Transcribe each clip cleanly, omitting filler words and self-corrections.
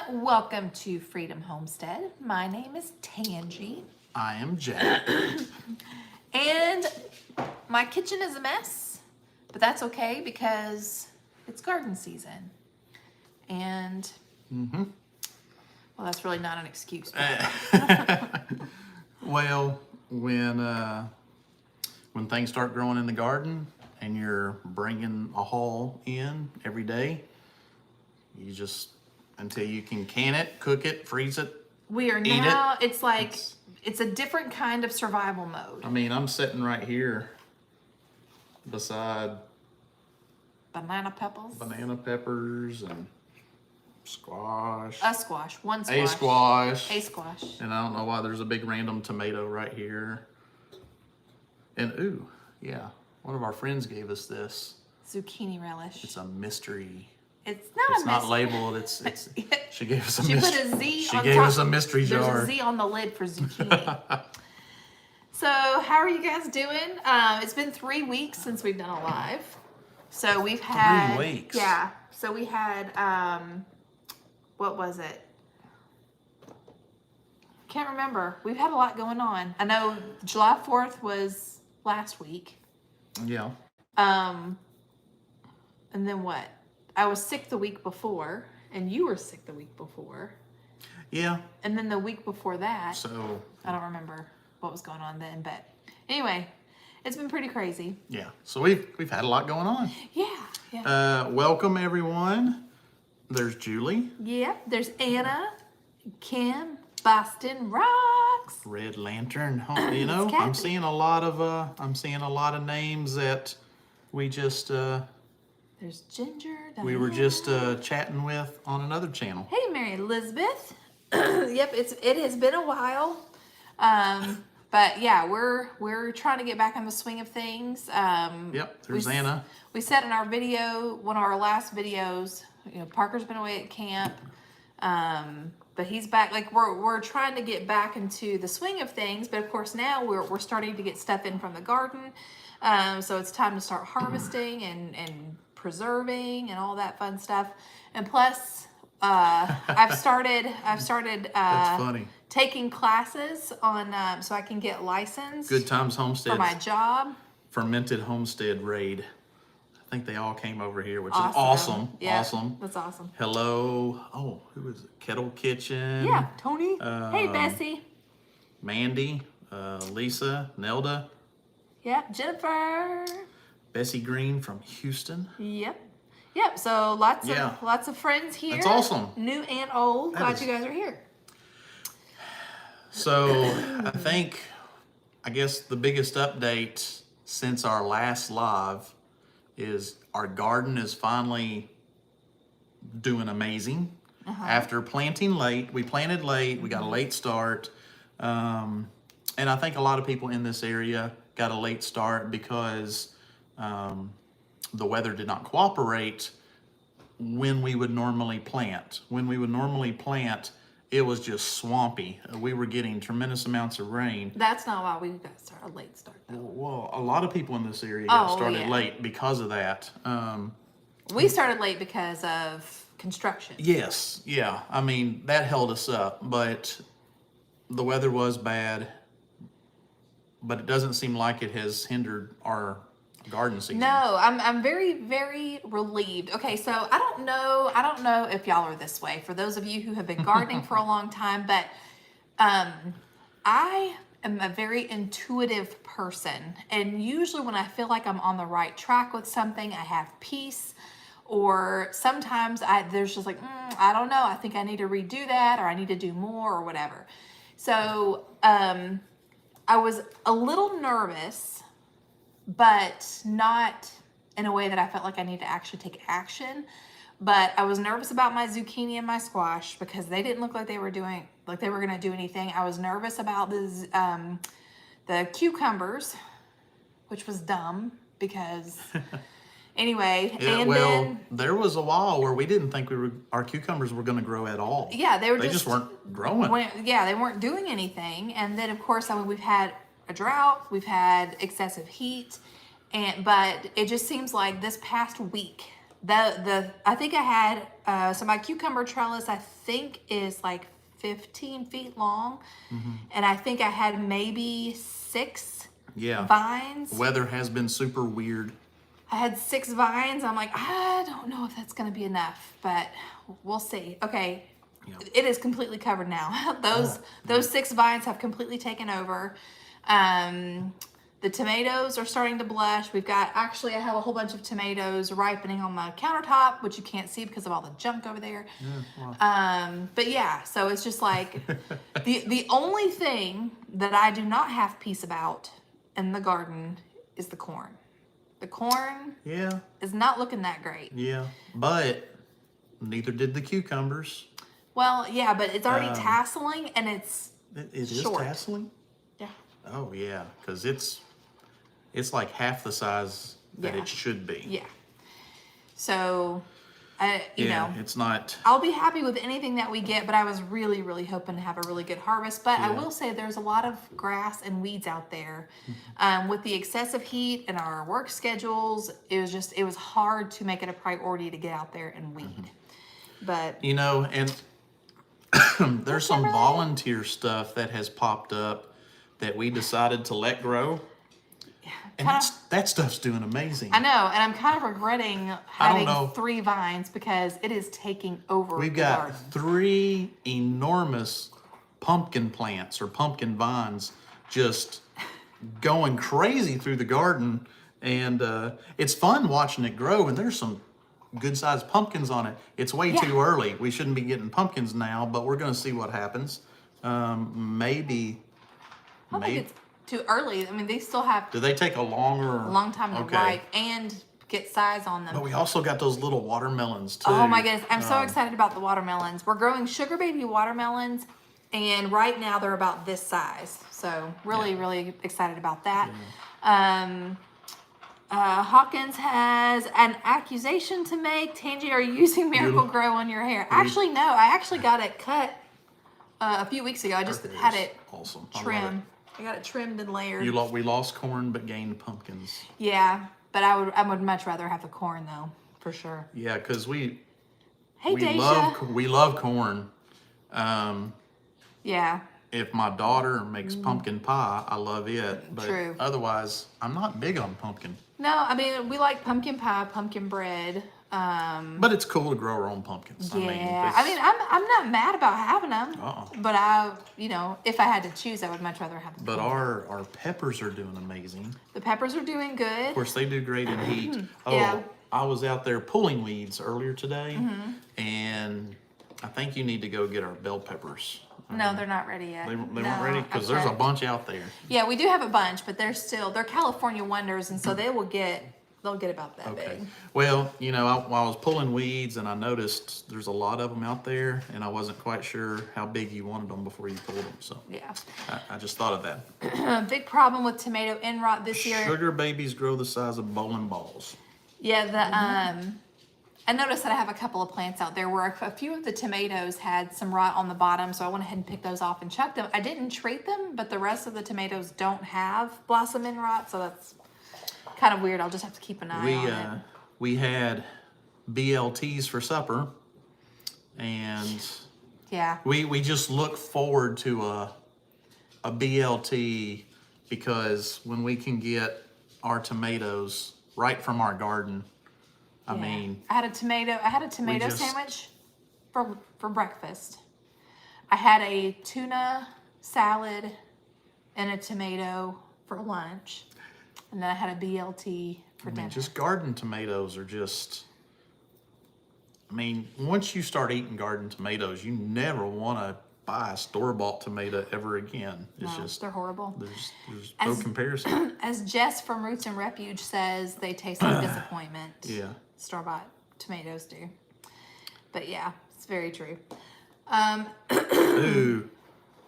Welcome to Freedom Homestead. My name is Tangy. I am Jack. And my kitchen is a mess, but that's okay because it's garden season. And, well, that's really not an excuse. Well, when things start growing in the garden and you're bringing a haul in every day, you just, until you can can it, cook it, freeze it, We are eat now, it. it's like, it's a different kind of survival mode. I mean, I'm sitting right here beside Banana peppers. banana peppers and squash. A squash. One squash. A squash. A squash. And I don't know why there's a big random tomato right here. And ooh, yeah, one of our friends gave us this. Zucchini relish. It's a mystery. It's It's not not labeled. It's. She gave us a She mystery. put a Z She on gave top. us a mystery jar. There's a Z on the lid for zucchini. So how are you guys doing? It's been 3 weeks since we've done a live. So we've had 3 weeks. Yeah. So we had what was it? Can't remember. We've had a lot going on. I know July 4th was last week. Yeah. And then what? I was sick the week before, and you were sick the week before. Yeah. And then the week before that, So. I don't remember what was going on then, but anyway, it's been pretty crazy. Yeah. So we've had a lot going on. Yeah. Welcome everyone. There's Julie. Yep. There's Anna, Kim, Boston Rocks. Red Lantern. You know, Kathy. I'm seeing a lot of names that we just There's Ginger. we were Diana. just chatting with on another channel. Hey, Mary Elizabeth. Yep, it has been a while. But yeah, we're trying to get back in the swing of things. Yep. There's Anna. We said in our video, one of our last videos, you know, Parker's been away at camp. But he's back. Like we're trying to get back into the swing of things, but of course now we're starting to get stuff in from the garden. So it's time to start harvesting and preserving and all that fun stuff. And plus, I've started That's funny. taking classes on so I can get licensed Good Times Homestead. for my job. Fermented Homestead raid. I think they all came over here, which is Awesome. awesome. Yeah, Awesome. That's awesome. Hello. Oh, who is it? Kettle Kitchen. Yeah, Tony. Hey, Bessie. Mandy, Lisa, Nelda, Yep, Jennifer. Bessie Green from Houston. Yep. So lots Yeah. of friends here. That's awesome. New and old. That Glad is- you guys are here. So I guess the biggest update since our last live is our garden is finally doing amazing. After planting late, we planted late, we got a late start. And I think a lot of people in this area got a late start because the weather did not cooperate when we would normally plant. When we would normally plant, it was just swampy. We were getting tremendous amounts of rain. That's not why we got a late start though. Well, a lot of people in this area Oh, started yeah. late because of that. We started late because of construction. Yes, yeah. I mean, that held us up, but the weather was bad. But it doesn't seem like it has hindered our garden season. No, I'm very, very relieved. Okay, so I don't know if y'all are this way, for those of you who have been gardening for a long time, but I am a very intuitive person. And usually when I feel like I'm on the right track with something, I have peace. Or sometimes there's just like, I don't know, I think I need to redo that, or I need to do more, or whatever. So I was a little nervous, but not in a way that I felt like I need to actually take action. But I was nervous about my zucchini and my squash because they didn't look like they were going to do anything. I was nervous about the cucumbers, which was dumb because anyway. Yeah, and well, then there was a while where we didn't think our cucumbers were going to grow at all. yeah, they just weren't growing. They weren't doing anything. And then of course, I mean, we've had a drought, we've had excessive heat, but it just seems like this past week, I think I had so my cucumber trellis, I think, is like 15 feet long. And I think I had maybe 6 Yeah. vines. Weather has been super weird. I had 6 vines. I'm like, I don't know if that's going to be enough, but we'll see. Okay. Yeah. It is completely covered now. Those 6 vines have completely taken over. The tomatoes are starting to blush. I have a whole bunch of tomatoes ripening on my countertop, which you can't see because of all the junk over there. Yeah, wow. But yeah, so it's just like the only thing that I do not have peace about in the garden is the corn. The corn Yeah. is not looking that great. Yeah. But neither did the cucumbers. Well, yeah, but it's already tasseling and it's It is short. tasseling? Yeah. Oh, yeah. Because it's like half the size that Yeah. it should be. Yeah. So, you know, it's not. I'll be happy with anything that we get, but I was really, really hoping to have a really good harvest. But I Yeah. will say there's a lot of grass and weeds out there. With the excessive heat and our work schedules, it was hard to make it a priority to get out there and weed. But You know, and there's some volunteer stuff that has popped up that we decided to let grow. And that stuff's doing amazing. I know, and I'm kind of regretting know. having 3 vines because it is taking over We've the got garden. 3 enormous pumpkin plants or pumpkin vines just going crazy through the garden. And it's fun watching it grow. And there's some good sized pumpkins on it. It's way too early. We shouldn't be getting pumpkins now, but we're going to see what happens. Maybe. I don't think it's too early. I mean, they still have Do they take a long time to Okay. ripe and get size on them. But we also got those little watermelons too. Oh my goodness, I'm so excited about the watermelons. We're growing sugar baby watermelons, and right now they're about this size. So really, really excited about that. Hawkins has an accusation to make. Tangy, are you using Miracle Grow on your hair? Actually, no. I actually got it cut a few weeks ago. I just had it awesome. I love trimmed. I got it trimmed and layered. We lost corn but gained pumpkins. Yeah, but I would much rather have the corn though, for sure. Yeah, because we Deja. love corn. Yeah. If my daughter makes pumpkin pie, I love it. But True. otherwise, I'm not big on pumpkin. No, I mean we like pumpkin pie, pumpkin bread. But it's cool to grow our own pumpkins. Yeah, I'm not mad about having them. But if I had to choose, I would much rather have them. But our peppers are doing amazing. The peppers are doing good. Of course, they do great in heat. Yeah. I was out there pulling weeds earlier today, and I think you need to go get our bell peppers. No, they're not ready yet. They weren't ready because there's a bunch out there. Yeah, we do have a bunch, but they're California wonders, and so they'll get about that Okay. big. Well, while I was pulling weeds and I noticed there's a lot of them out there, and I wasn't quite sure how big you wanted them before you pulled them. So Yeah. I just thought of that. A big problem with tomato end rot this year. Sugar babies grow the size of bowling balls. Yeah, I noticed that I have a couple of plants out there where a few of the tomatoes had some rot on the bottom, so I went ahead and picked those off and chucked them. I didn't treat them, but the rest of the tomatoes don't have blossom end rot, so that's kind of weird. I'll just have to keep an eye on it. We had BLTs for supper, and Yeah. we just look forward to a BLT because when we can get our tomatoes right from our garden, I Yeah. mean, I had a tomato just- sandwich for breakfast. I had a tuna salad and a tomato for lunch. And then I had a BLT for dinner. just garden tomatoes are just, once you start eating garden tomatoes, you never want to buy a store-bought tomato ever again. It's No, just, they're horrible. there's no comparison. As Jess from Roots and Refuge says, they taste like disappointment. Yeah. Store-bought tomatoes do. But yeah, it's very true. Ooh.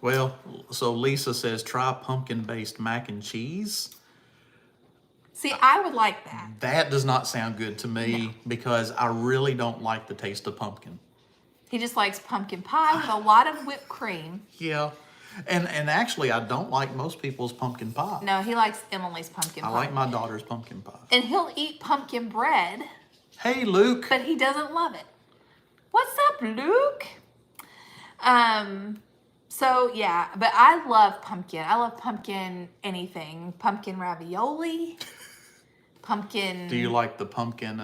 Well, so Lisa says, try pumpkin-based mac and cheese. See, I would like that. That does not sound good to me because I really don't like the taste of pumpkin. He just likes pumpkin pie with a lot of whipped cream. Yeah. And actually, I don't like most people's pumpkin pie. No, he likes Emily's pumpkin pie. I like my daughter's pumpkin pie. And he'll eat pumpkin bread, Hey, Luke. but he doesn't love it. What's up, Luke? So yeah, but I love pumpkin. I love pumpkin anything. Pumpkin ravioli. Pumpkin. Do you like the pumpkin?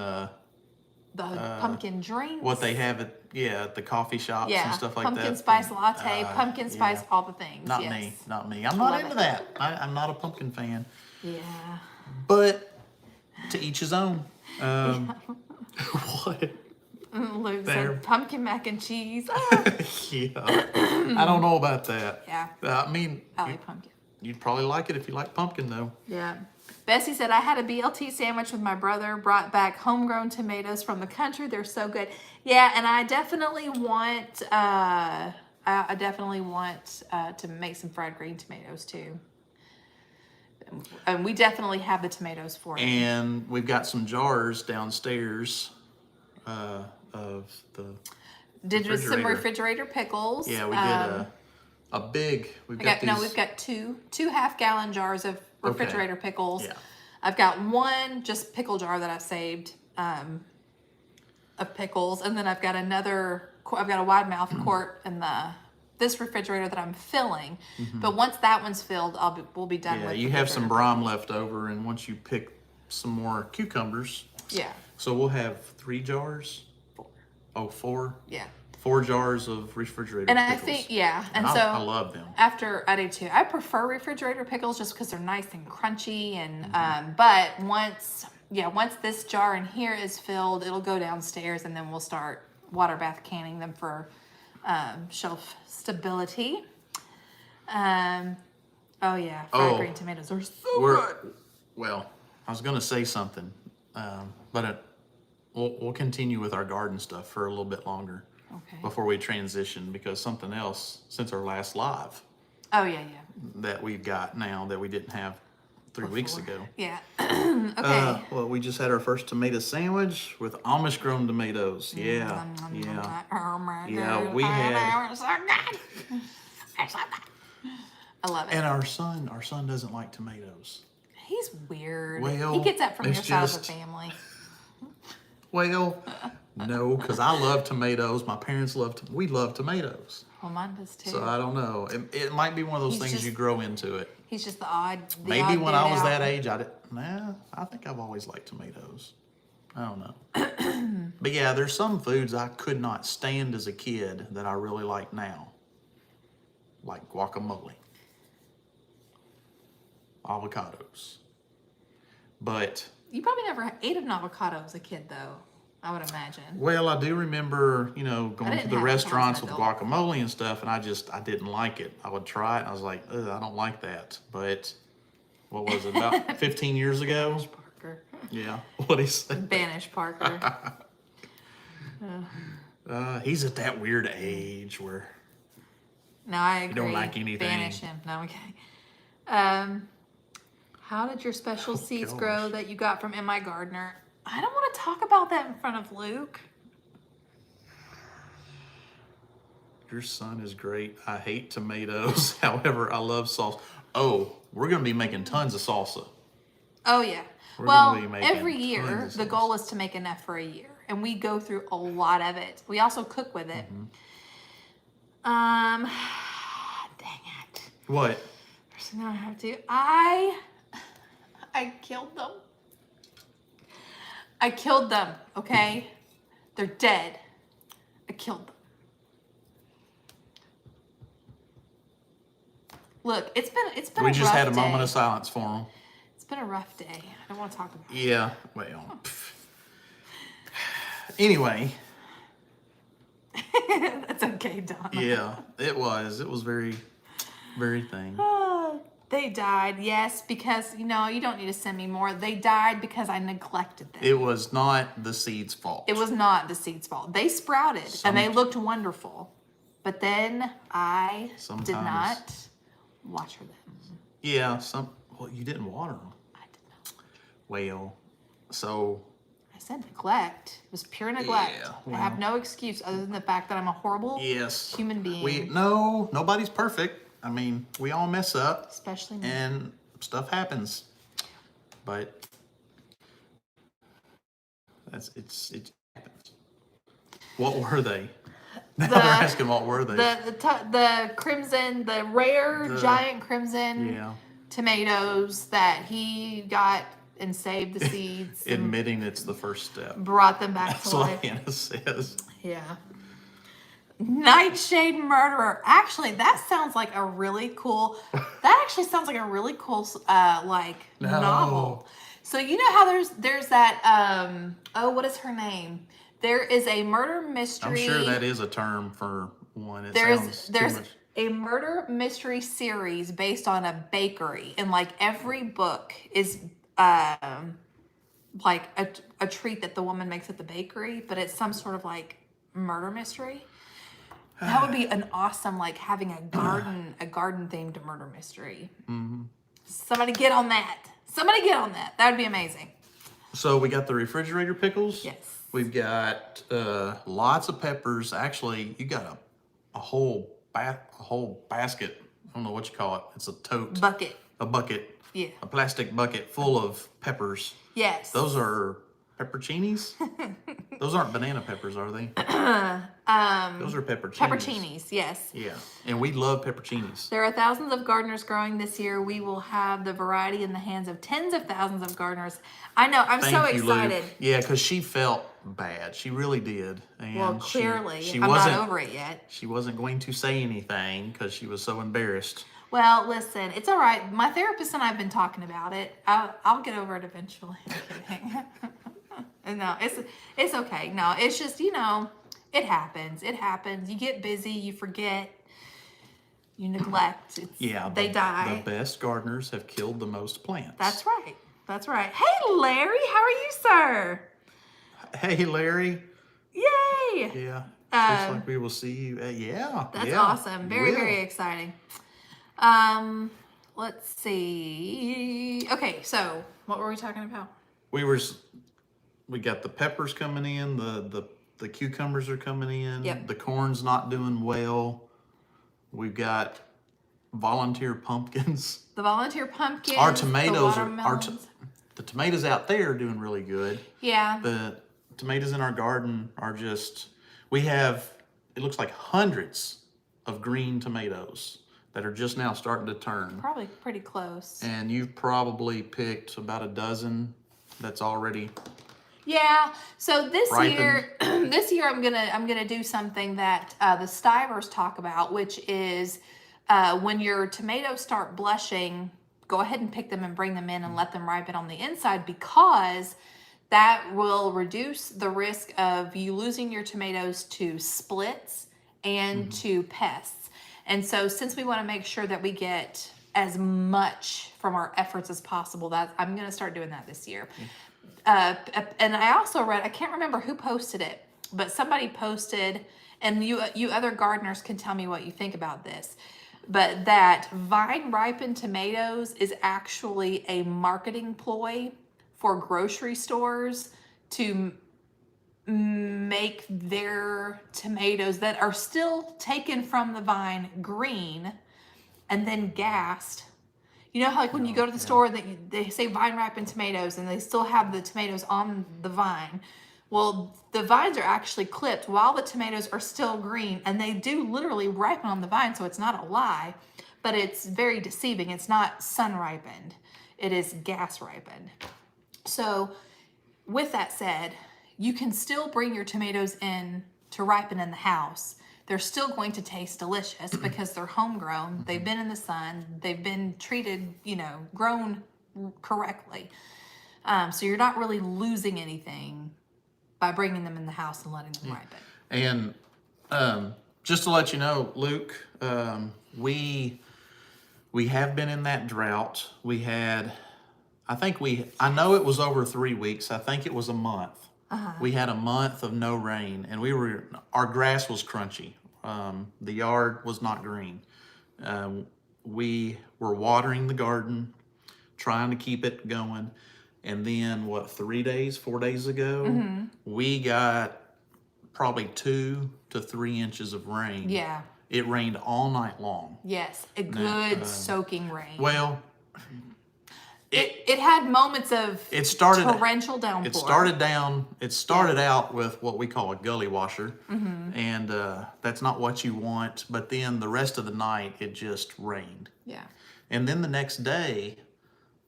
Pumpkin drinks? What they have at the coffee shops and stuff like that. Pumpkin spice latte, pumpkin spice, all the things. Not yes. me, not me. I'm not into that. I'm not a pumpkin fan. Yeah. But to each his own. What? Luke There. said pumpkin mac and cheese. Yeah. I don't know about that. Yeah. I mean, I like pumpkin. You'd probably like it if you like pumpkin, though. Yeah. Bessie said, I had a BLT sandwich with my brother, brought back homegrown tomatoes from the country. They're so good. Yeah, and I definitely want, to make some fried green tomatoes too. And we definitely have the tomatoes for it. And we've got some jars downstairs of the Did some refrigerator pickles. Yeah, we did a big. We've got two half-gallon jars of refrigerator pickles. Yeah. I've got one just pickle jar that I saved of pickles, and then I've got I've got a wide mouth quart in this refrigerator that I'm filling. But once that one's filled, we'll be done with. Yeah, you have some brine left over, and once you pick some more cucumbers. Yeah. So we'll have 3 jars. 4. Oh, 4. Yeah. 4 jars of refrigerator and pickles. I think, yeah. And I so I love them. I do too. I prefer refrigerator pickles just because they're nice and crunchy. And but once this jar in here is filled, it'll go downstairs, and then we'll start water bath canning them for shelf stability. Oh yeah, fried green tomatoes are so good. Well, I was gonna say something, but we'll continue with our garden stuff for a little bit longer. Okay. Before we transition, because something else since our last live Oh yeah. that we've got now that we didn't have 3 weeks ago. Yeah. Okay. Well, we just had our first tomato sandwich with Amish grown tomatoes. Yeah. Oh my God. Yeah, we had. It's so good. It's so good. I love it. And our son doesn't like tomatoes. He's weird. Well, he gets that from your it's side of the just- family. Well, no, because I love tomatoes. My parents we love tomatoes. Well, mine does too. So I don't know. It might be one of those He's things just- you grow into it. He's just the odd. Maybe when I was that age. age, I think I've always liked tomatoes. I don't know. But yeah, there's some foods I could not stand as a kid that I really like now. Like guacamole. Avocados. But You probably never ate an avocado as a kid, though. I would imagine. well, I do remember, going didn't to the have restaurants with avocado. guacamole and stuff, and I didn't like it. I would try it, and I was like, ugh, I don't like that. But what was it, about 15 years ago? Parker. Yeah. What he said. Banish Parker. He's at that weird age where No, I agree. don't like anything. Banish him. No, okay. How did your special seeds gosh. grow that you got from M.I. Gardner? I don't want to talk about that in front of Luke. your son is great. I hate tomatoes. However, I love salsa. Oh, we're going to be making tons of salsa. Oh, yeah. We're Well, gonna be making every year, tons of the sauce. goal is to make enough for a year. And we go through a lot of it. We also cook with it. Dang it. What? So now I have to. I killed them. I killed them, okay? They're dead. I killed them. Look, it's been We a just rough had a day. moment of silence for him. It's been a rough day. I don't want to talk about it. Yeah, well. Anyway, That's okay, Donna. yeah, it was. It was very, very thing. They died, yes, because, you don't need to send me more. They died because I neglected them. It was not the seed's fault. It was not the seed's fault. They sprouted and they looked wonderful. But then I did Sometimes. not water them. Yeah, well, you didn't water them. I did not. Well, so I said neglect. It was pure neglect. Yeah, I have no excuse other than the fact that I'm a horrible yes, human being. nobody's perfect. I mean, we all mess up, Especially me. and stuff happens. But it happens. What were they? Now they're asking what were they? The crimson, the rare giant crimson tomatoes that he got and saved the seeds. Admitting it's the first step. Brought them back to life. That's what Hannah says. Yeah. Nightshade Murderer. Actually, that sounds like a really cool. Novel. So you know how there's that what is her name? There is a murder mystery. I'm sure that is a term for one. There's a murder mystery series based on a bakery, and like every book is like a treat that the woman makes at the bakery, but it's some sort of like murder mystery. That would be an awesome, like having a garden themed murder mystery. Mm-hmm. Somebody get on that. That would be amazing. So we got the refrigerator pickles. Yes. We've got lots of peppers. Actually, you got a whole basket. I don't know what you call it. It's a tote. Bucket. A bucket. Yeah. A plastic bucket full of peppers. Yes. Those are pepperoncinis? Those aren't banana peppers, are they? Those are pepperoncinis. Pepperoncinis, yes. Yeah, and we love pepperoncinis. There are thousands of gardeners growing this year. We will have the variety in the hands of tens of thousands of gardeners. I know, I'm so excited. Luke. Yeah, because she felt bad. She really did. And well, clearly, she I'm wasn't not over it yet. She wasn't going to say anything because she was so embarrassed. Well, listen, it's all right. My therapist and I have been talking about it. I'll get over it eventually. I'm kidding. No, it's okay. No, it's just, it happens. It happens. You get busy, you forget, you neglect. They die. The best gardeners have killed the most plants. That's right. Hey, Larry, how are you, sir? Hey, Larry. Yay. Yeah. Looks like we will see you. That's awesome. Very, very exciting. Let's see. Okay, so what were we talking about? We got the peppers coming in, the cucumbers are coming in, Yep. The corn's not doing well. We've got volunteer pumpkins. The volunteer pumpkins. Our tomatoes the tomatoes out there are doing really good. Yeah. The tomatoes in our garden are we have, it looks like hundreds of green tomatoes that are just now starting to turn. Probably pretty close. And you've probably picked about a dozen that's already. Yeah. So this ripened. year I'm gonna do something that the Stivers talk about, which is when your tomatoes start blushing, go ahead and pick them and bring them in and let them ripen on the inside, because that will reduce the risk of you losing your tomatoes to splits and to pests. And so since we want to make sure that we get as much from our efforts as possible, that I'm going to start doing that this year. And I also read, I can't remember who posted it, but somebody posted, and you other gardeners can tell me what you think about this, but that vine ripened tomatoes is actually a marketing ploy for grocery stores to make their tomatoes that are still taken from the vine green and then gassed. You know how like when you go to the store, they say vine ripened tomatoes and they still have the tomatoes on the vine. Well, the vines are actually clipped while the tomatoes are still green, and they do literally ripen on the vine, so it's not a lie, but it's very deceiving. It's not sun ripened. It is gas ripened. So with that said, you can still bring your tomatoes in to ripen in the house. They're still going to taste delicious because they're homegrown. They've been in the sun. They've been treated, grown correctly. So you're not really losing anything by bringing them in the house and letting them ripen. And just to let you know, Luke, we have been in that drought. We had, I know it was over 3 weeks. I think it was a month. Uh-huh. We had a month of no rain, and our grass was crunchy. The yard was not green. We were watering the garden, trying to keep it going. And then 4 days ago, we got probably 2 to 3 inches of rain. Yeah. It rained all night long. Yes, a good soaking rain. Well, It had moments of It started torrential downpour. It started out with what we call a gully washer, and that's not what you want. But then the rest of the night, it just rained. Yeah. And then the next day,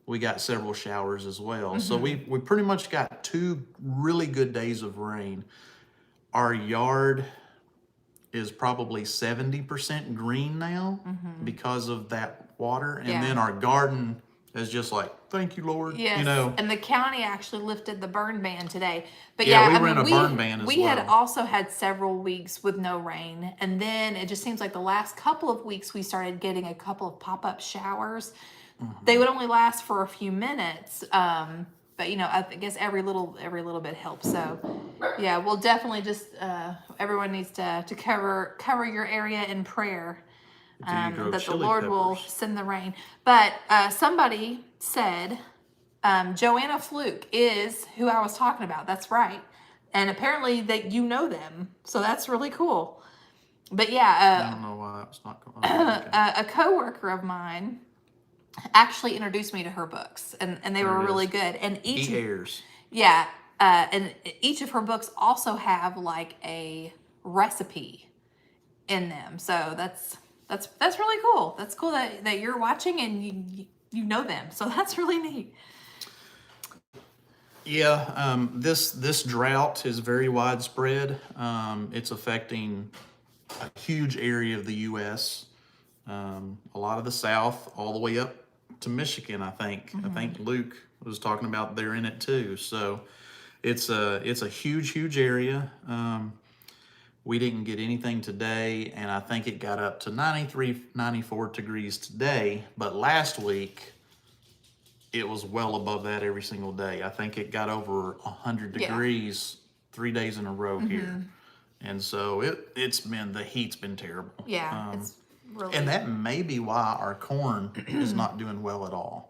we got several showers as well. So we pretty much got 2 really good days of rain. Our yard is probably 70% green now because of that water, and then our garden is just like, thank you, Lord. Yes, You know. and the county actually lifted the burn ban today. But Yeah, yeah, we were in a burn ban as we had well. also had several weeks with no rain, and then it just seems like the last couple of weeks we started getting a couple of pop-up showers. They would only last for a few minutes, but you know, I guess every little bit helps. So yeah, we'll definitely just everyone needs to cover your area in prayer. Do you grow That the chili Lord will peppers? send the rain. But somebody said Joanna Fluke is who I was talking about. That's right. And apparently that you know them. So that's really cool. But I yeah, don't know why it's not going. Okay. a coworker of mine actually introduced me to her books. And they There were it really is. good. And each, He airs. yeah, and each of her books also have like a recipe in them. So that's really cool. That's cool that you're watching and you know them. So that's really neat. Yeah, this drought is very widespread. It's affecting a huge area of the U.S. A lot of the South, all the way up to Michigan. I think. I think Luke was talking about they're in it too. So it's a huge area. We didn't get anything today, and I think it got up to 93, 94 degrees today. But last week, it was well above that every single day. I think it got over 100 Yeah. degrees 3 days in a row here. And so the heat's been terrible. Yeah, it's really. And that may be why our corn is not doing well at all.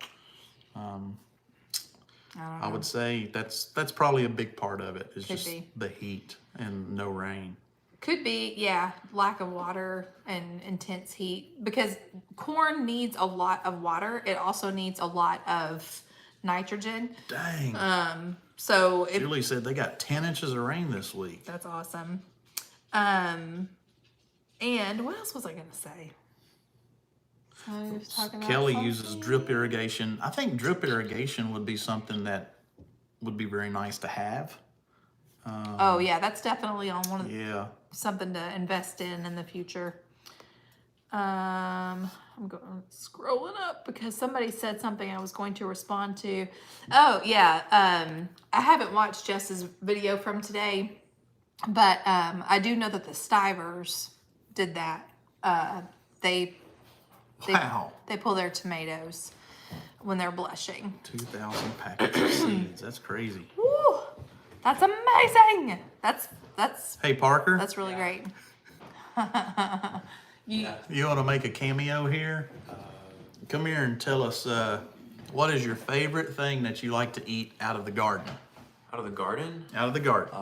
I would say that's probably a big part of it. Is Could just be. the heat and no rain. Could be, yeah, lack of water and intense heat, because corn needs a lot of water. It also needs a lot of nitrogen. Dang. So if Julie said they got 10 inches of rain this week. that's awesome. And what else was I gonna say? So I was talking about Kelly something. uses drip irrigation. I think drip irrigation would be something that would be very nice to have. Oh yeah, that's definitely on one of the, Yeah. something to invest in the future. I'm going scrolling up because somebody said something I was going to respond to. Oh yeah, I haven't watched Jess's video from today, but I do know that the Stivers did that. They Wow. they pull their tomatoes when they're blushing. 2,000 packets of seeds. That's crazy. Woo, that's amazing. That's Hey, Parker, really great. you want to make a cameo here? Come here and tell us what is your favorite thing that you like to eat out of the garden? Out of the garden? Out of the garden.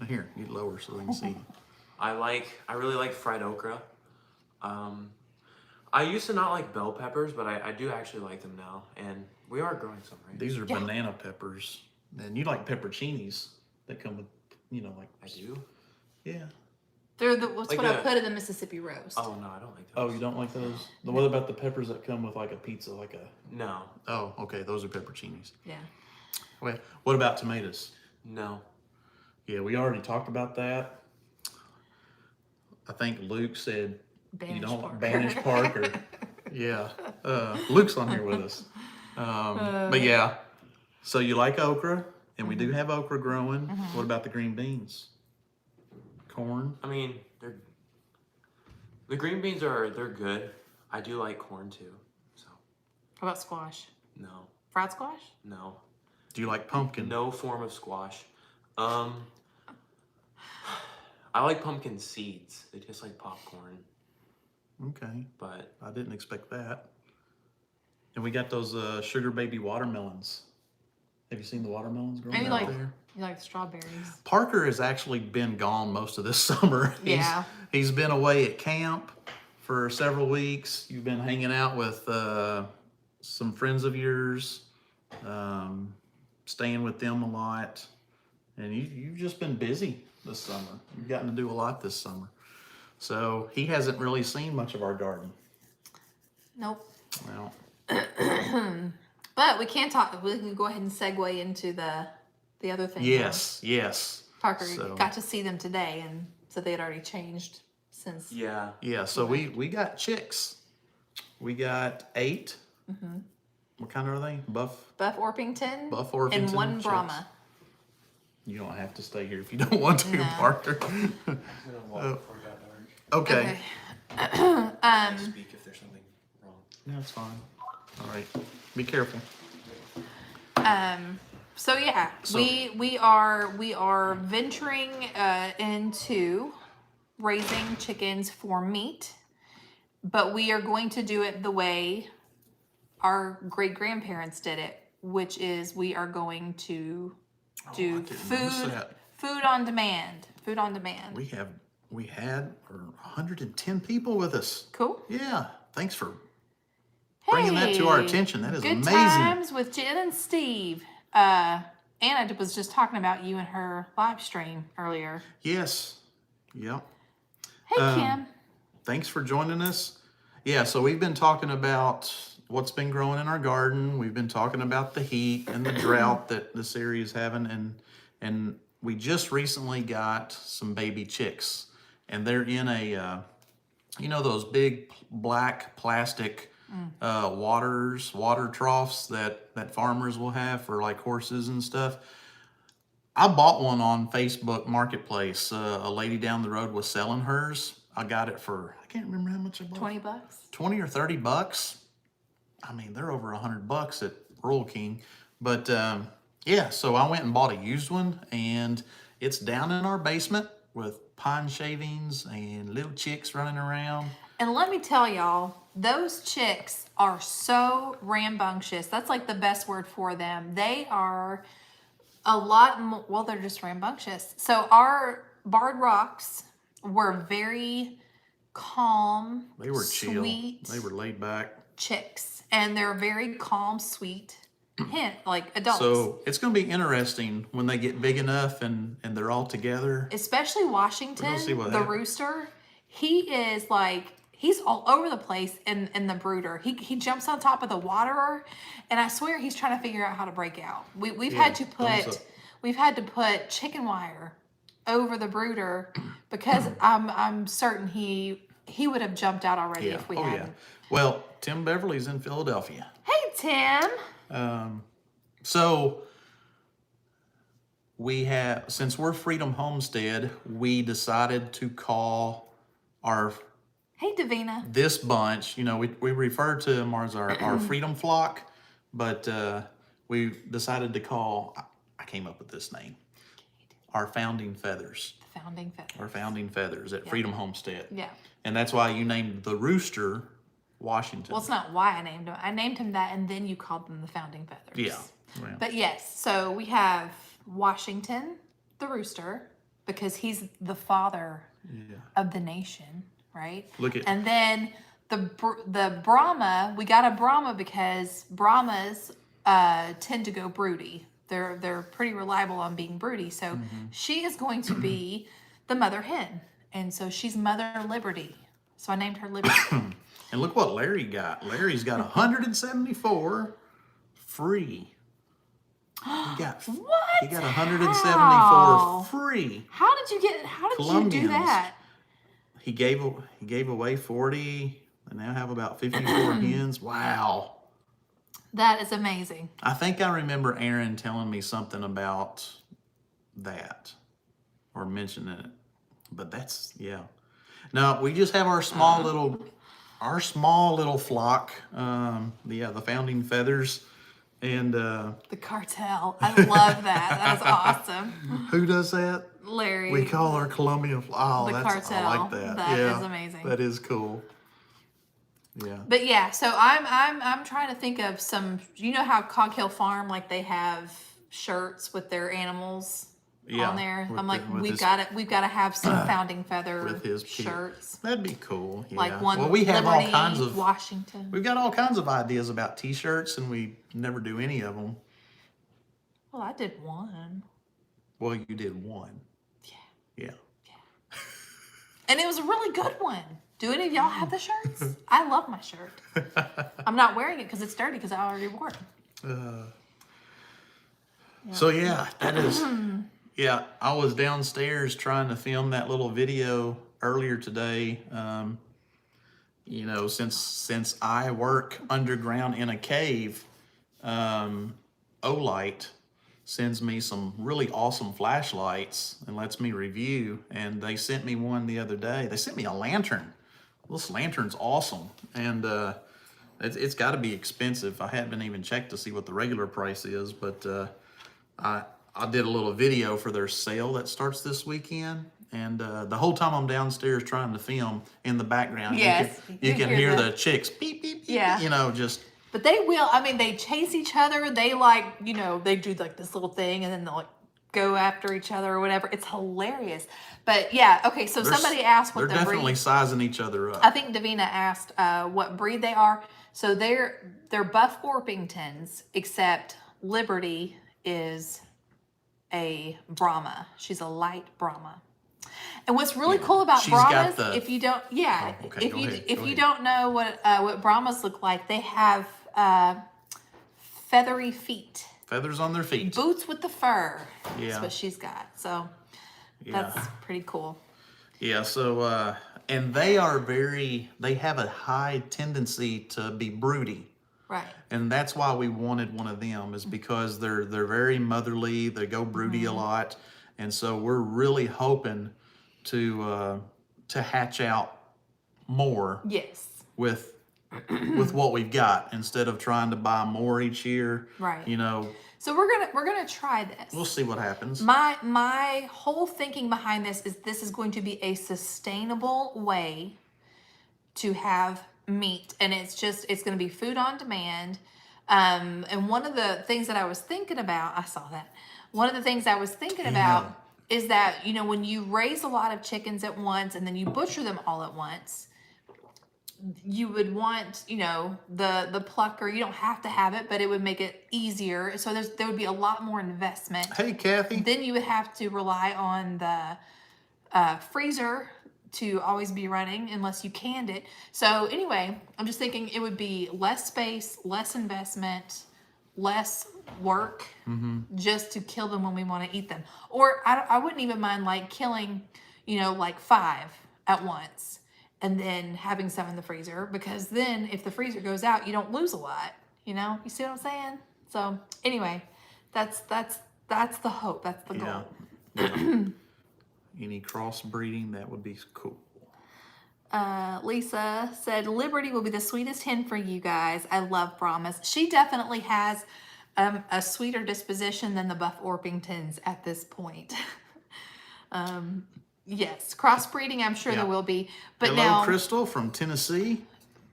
Here, get lower so we can see. I really like fried okra. I used to not like bell peppers, but I do actually like them now, and we are growing some, right? These are banana peppers. And you like pepperoncinis that come with, like. I do? Yeah. They're Like what I a- put in the Mississippi roast. Oh, no, I don't like Oh, those. you don't like those? What about the peppers that come with like a pizza, like a... No. Oh, okay, those are pepperoncinis. Yeah. Wait, what about tomatoes? No. Yeah, we already talked about that. I think Luke said you Banish don't Parker. banish Parker. Yeah, Luke's on here with us. But yeah, so you like okra, and we do have okra growing. What about the green beans? Corn? I mean, the green beans they're good. I do like corn too, so How about squash? no. Fried squash? No. Do you like pumpkin? No form of squash. I like pumpkin seeds. They taste like popcorn, Okay, but I didn't expect that. And we got those sugar baby watermelons. Have you seen the watermelons growing And out there? you like strawberries? Parker has actually been gone most of this summer. Yeah. He's been away at camp for several weeks. You've been hanging out with some friends of yours. staying with them a lot. And you've just been busy this summer. You've gotten to do a lot this summer. So he hasn't really seen much of our garden. Nope. Well, But we can talk. We can go ahead and segue into the other thing. yes. Parker So- got to see them today, and so they had already changed since. Yeah. Yeah, so we got chicks. We got 8. What kind are they? Buff Orpington. Buff Orpington And one chicks. Brahma. You don't have to stay here if you don't want to, No. Parker. I'm gonna walk before it got dark. Okay. Speak if there's something wrong. No, it's fine. All right. Be careful. So yeah, So- we are venturing into raising chickens for meat, but we are going to do it the way our great grandparents did it, which is we are going to I do didn't notice food that. food on demand. Food on demand. We had 110 people with us. Cool. Yeah. Thanks for bringing that to our Hey, attention. That is good amazing. times with Jen and Steve. Anna was just talking about you in her live stream earlier. Yes. Yep. Hey, Kim. Thanks for joining us. Yeah, so we've been talking about what's been growing in our garden. We've been talking about the heat and the drought that this area is having, and we just recently got some baby chicks, and they're in a those big black plastic water troughs that farmers will have for like horses and stuff. I bought one on Facebook Marketplace. A lady down the road was selling hers. I got it for, I can't remember how much I bought. $20. 20 or 30 bucks. I mean, they're over $100 at Rural King. But yeah, so I went and bought a used one, and it's down in our basement with pine shavings and little chicks running around. And let me tell y'all, those chicks are so rambunctious. That's like the best word for them. They are a lot more, well, they're just rambunctious. So our barred rocks were very calm, They were chill. sweet They were laid back. chicks. And they're very calm, sweet, like adults. So it's going to be interesting when they get big enough and they're all together. Especially Washington, see what the happens. rooster. He is like, he's all over the place in the brooder. He jumps on top of the waterer, and I swear he's trying to figure out how to break out. We've Yeah, had to thumbs up. put chicken wire over the brooder because I'm certain he would have jumped out already if we hadn't. Well, Tim Beverly's in Philadelphia. Hey Tim. So we have, since we're Freedom Homestead, we decided to call Hey Davina. this bunch, we refer to them as our Freedom Flock, but we decided to call, I came up with this name, our Founding Feathers. The founding feather. Our Founding Feathers at Freedom Homestead. Yeah. And that's why you named the rooster Washington. Well, it's not why I named him. I named him that, and then you called them the founding feathers. Yeah. Well, But yes, so we have Washington, the rooster, because he's the father of the nation, right? Look at- And then the Brahma, we got a Brahma because Brahmas tend to go broody. They're pretty reliable on being broody. So she is going to be the mother hen, and so she's Mother Liberty. So I named her Liberty. and look what Larry got. Larry's got 174 free. He got What? He got 174 How? free. How did you do Colombians. that? He gave away 40. I now have about 54 hens. Wow. That is amazing. I think I remember Aaron telling me something about that or mentioning it. But that's, yeah. No, we just have our small little flock. The Founding Feathers. And The cartel. I love that. That is awesome. who does that? Larry. We call our Colombian flock. Oh, The I cartel. like that. That yeah, is amazing. That is cool. Yeah. But yeah, so I'm trying to think of some. You know how Cog Hill Farm, like they have shirts with their animals Yeah, on there. with I'm like, with we've his- got to have some founding feather with his pe- shirts. That'd be cool. Yeah. Like one well, we have Liberty, all kinds of Washington. We've got all kinds of ideas about T-shirts, and we never do any of them. Well, I did one. Well, you did one. Yeah. And it was a really good one. Do any of y'all have the shirts? I love my shirt. I'm not wearing it because it's dirty because I already wore it. So yeah, that is. Yeah, I was downstairs trying to film that little video earlier today. You know, since I work underground in a cave, Olight sends me some really awesome flashlights and lets me review. And they sent me one the other day. They sent me a lantern. This lantern's awesome, and it's got to be expensive. I haven't even checked to see what the regular price is, but I did a little video for their sale that starts this weekend. And the whole time I'm downstairs trying to film, in the background, Yes, you can hear the- the chicks beep, beep, beep, Yeah. you know, just. But they will. I mean, they chase each other. They like, you know, they do like this little thing, and then they'll like go after each other or whatever. It's hilarious. But yeah, okay. So somebody asked what they're the definitely breed. sizing each other up. I think Davina asked what breed they are. So they're Buff Orpingtons, except Liberty is a Brahma. She's a light Brahma. And what's really cool about She's got Brahmas, the- if you don't, yeah, Oh, okay, if go you ahead, if go you ahead. don't know what Brahmas look like, they have feathery feet, Feathers on their feet. boots with the fur. Yeah. That's what she's got. So Yeah. that's pretty cool. Yeah, so, and they have a high tendency to be broody. Right. And that's why we wanted one of them, is because they're very motherly, they go broody a lot. And so we're really hoping to hatch out more Yes. with what we've got, instead of trying to buy more each year. Right. You know, So we're gonna try this. we'll see what happens. My whole thinking behind this is going to be a sustainable way to have meat, and it's going to be food on demand. And one of the things that I was thinking about, I saw that. One of the things I was thinking about is that, you know, when you raise a lot of chickens at once and then you butcher them all at once, you would want, you know, the plucker. You don't have to have it, but it would make it easier. So there would be a lot more investment. Hey, Kathy. Then you would have to rely on the freezer to always be running unless you canned it. So anyway, I'm just thinking it would be less space, less investment, less work just to kill them when we want to eat them. Or I wouldn't even mind like killing, you know, like 5 at once and then having some in the freezer, because then if the freezer goes out, you don't lose a lot, you know? You see what I'm saying? So anyway, that's the hope. That's the goal. Yeah. Any crossbreeding, that would be cool. Lisa said, Liberty will be the sweetest hen for you guys. I love Brahmas. She definitely has a sweeter disposition than the Buff Orpingtons at this point. Yes, crossbreeding, I'm sure Yeah. there will be. But Hello, now, Crystal from Tennessee.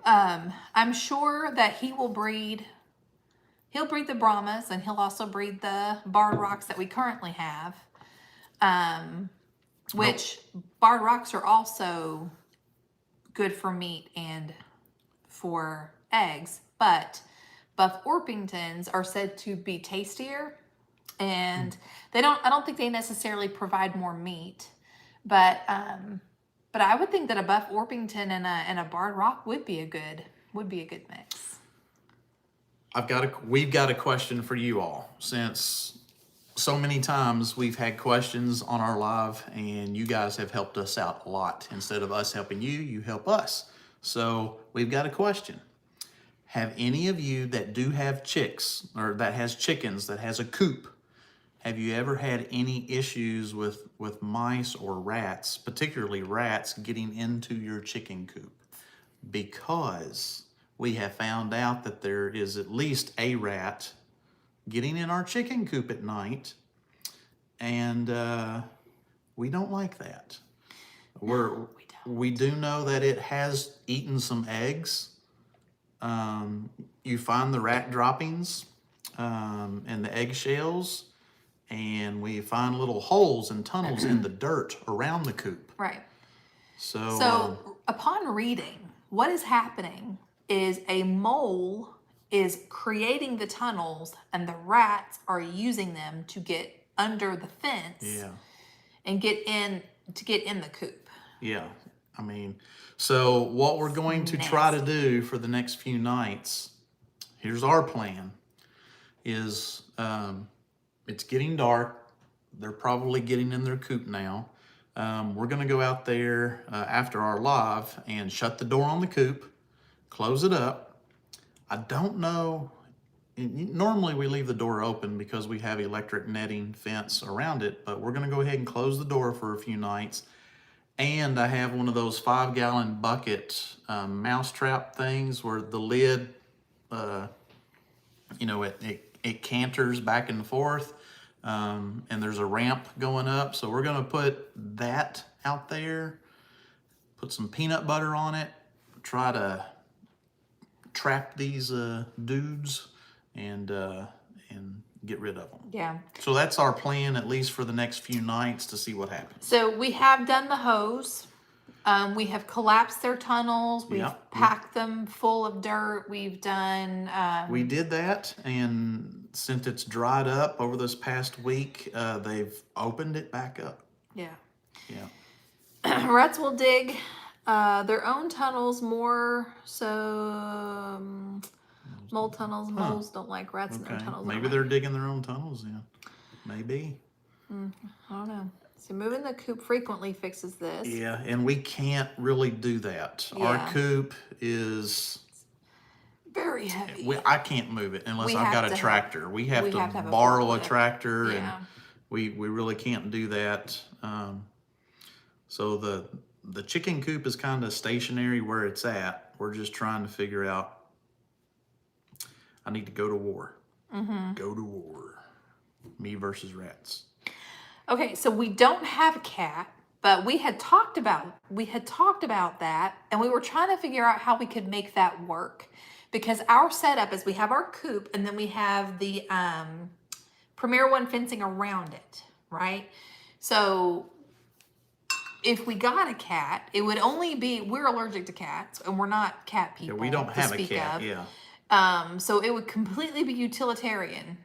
I'm sure that he'll breed the Brahmas, and he'll also breed the Barred Rocks that we currently have. Which Barred Rocks are also good for meat and for eggs, but Buff Orpingtons are said to be tastier, and I don't think they necessarily provide more meat, but I would think that a Buff Orpington and a Barred Rock would be a good mix. We've got a question for you all, since so many times we've had questions on our live, and you guys have helped us out a lot. Instead of us helping you, you help us. So we've got a question. Have any of you that do have chicks, or that has chickens, that has a coop, have you ever had any issues with mice or rats, particularly rats, getting into your chicken coop? Because we have found out that there is at least a rat getting in our chicken coop at night, and we don't like that. We do know that it has eaten some eggs. You find the rat droppings and the eggshells, and we find little holes and tunnels in the dirt around the coop. Right. So, Upon reading, what is happening is a mole is creating the tunnels and the rats are using them to get under the fence yeah. and get in the coop. Yeah, I mean, so what we're going to try to do for the next few nights, here's our plan, is it's getting dark. They're probably getting in their coop now. We're going to go out there after our live and shut the door on the coop, close it up. I don't know. Normally we leave the door open because we have electric netting fence around it, but we're going to go ahead and close the door for a few nights. And I have one of those 5-gallon bucket mousetrap things where the lid, it canters back and forth, and there's a ramp going up. So we're gonna put that out there, put some peanut butter on it, try to trap these dudes and get rid of them. Yeah. So that's our plan, at least for the next few nights, to see what happens. So we have done the hose. We have collapsed their tunnels. We've packed them full of dirt. We've done. We did that, and since it's dried up over this past week, they've opened it back up. Yeah. Yeah. Rats will dig their own tunnels more so. Mole tunnels. Moles don't like rats in their tunnels. Maybe they're digging their own tunnels then. Maybe. I don't know. So moving the coop frequently fixes this. Yeah, and we can't really do that. Yeah. Our coop is Very heavy. I can't move it unless We I've got have a to tractor. We have to have a borrow a forklift. tractor, Yeah. and we really can't do that. So the chicken coop is kind of stationary where it's at. We're just trying to figure out. I need to go to war. Go to war. Me versus rats. Okay, so we don't have a cat, but we had talked about that, and we were trying to figure out how we could make that work, because our setup is we have our coop and then we have the Premier One fencing around it, right? So if we got a cat, it would only be, we're allergic to cats and we're not cat people. Yeah, we don't have a speak cat. of. Yeah. So it would completely be utilitarian.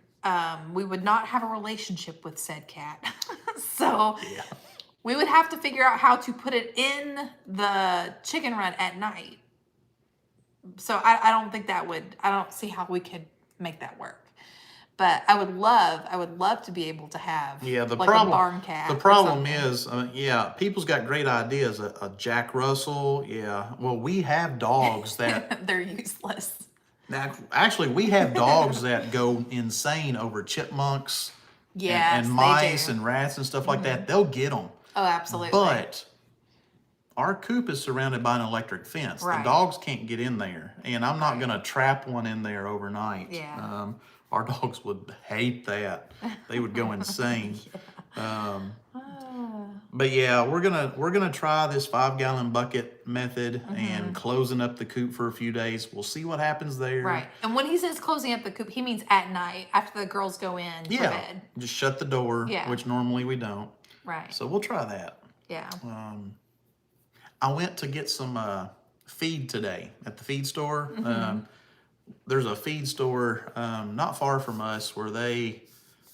We would not have a relationship with said cat. So we would have to figure out how to put it in the chicken run at night. So I don't see how we could make that work. But I would love to be able to have The like problem, a barn cat. The problem is, people's got great ideas. A Jack Russell, Well, we have dogs that they're useless. actually we have dogs that go insane over chipmunks, Yes, and they mice do. and rats and stuff like that. They'll get them. Oh, absolutely. But our coop is surrounded by an electric fence. Right. The dogs can't get in there, and I'm not going to trap one in there overnight. Yeah. Our dogs would hate that. They would go insane. But we're gonna try this 5-gallon bucket method and closing up the coop for a few days. We'll see what happens there. Right. And when he says closing up the coop, he means at night after the girls go in for bed. Just shut the door, which normally we don't. Right. So we'll try that. Yeah. I went to get some feed today at the feed store. There's a feed store not far from us where they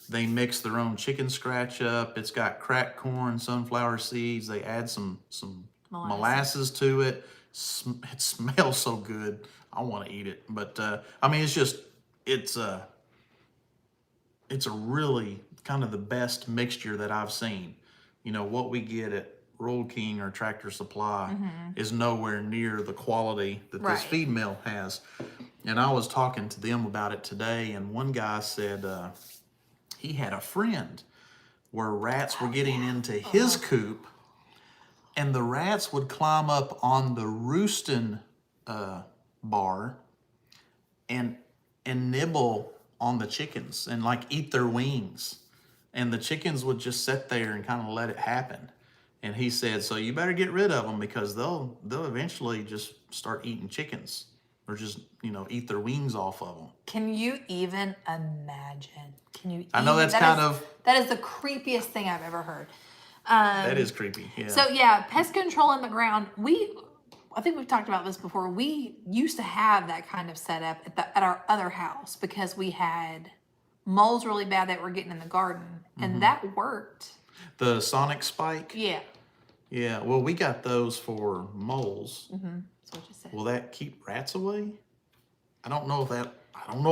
mix their own chicken scratch up. It's got cracked corn, sunflower seeds. They add some molasses to it. It smells so good. I want to eat it. But it's a really kind of the best mixture that I've seen. What we get at Roll King or Tractor Supply is nowhere near the quality that this feed mill has. And I was talking to them about it today, and one guy said he had a friend where rats were getting into his coop, and the rats would climb up on the roosting bar and nibble on the chickens and like eat their wings. And the chickens would just sit there and kind of let it happen. And he said, so you better get rid of them because they'll eventually just start eating chickens. or just, eat their wings off of them. Can you even imagine? I know that's that is the creepiest thing I've ever heard. That is creepy, yeah. So yeah, pest control in the ground. I think we've talked about this before. We used to have that kind of setup at our other house because we had moles really bad that were getting in the garden, and that worked. The sonic spike? Yeah. Yeah, well, we got those for moles. That's what you said. Will that keep rats away? I don't know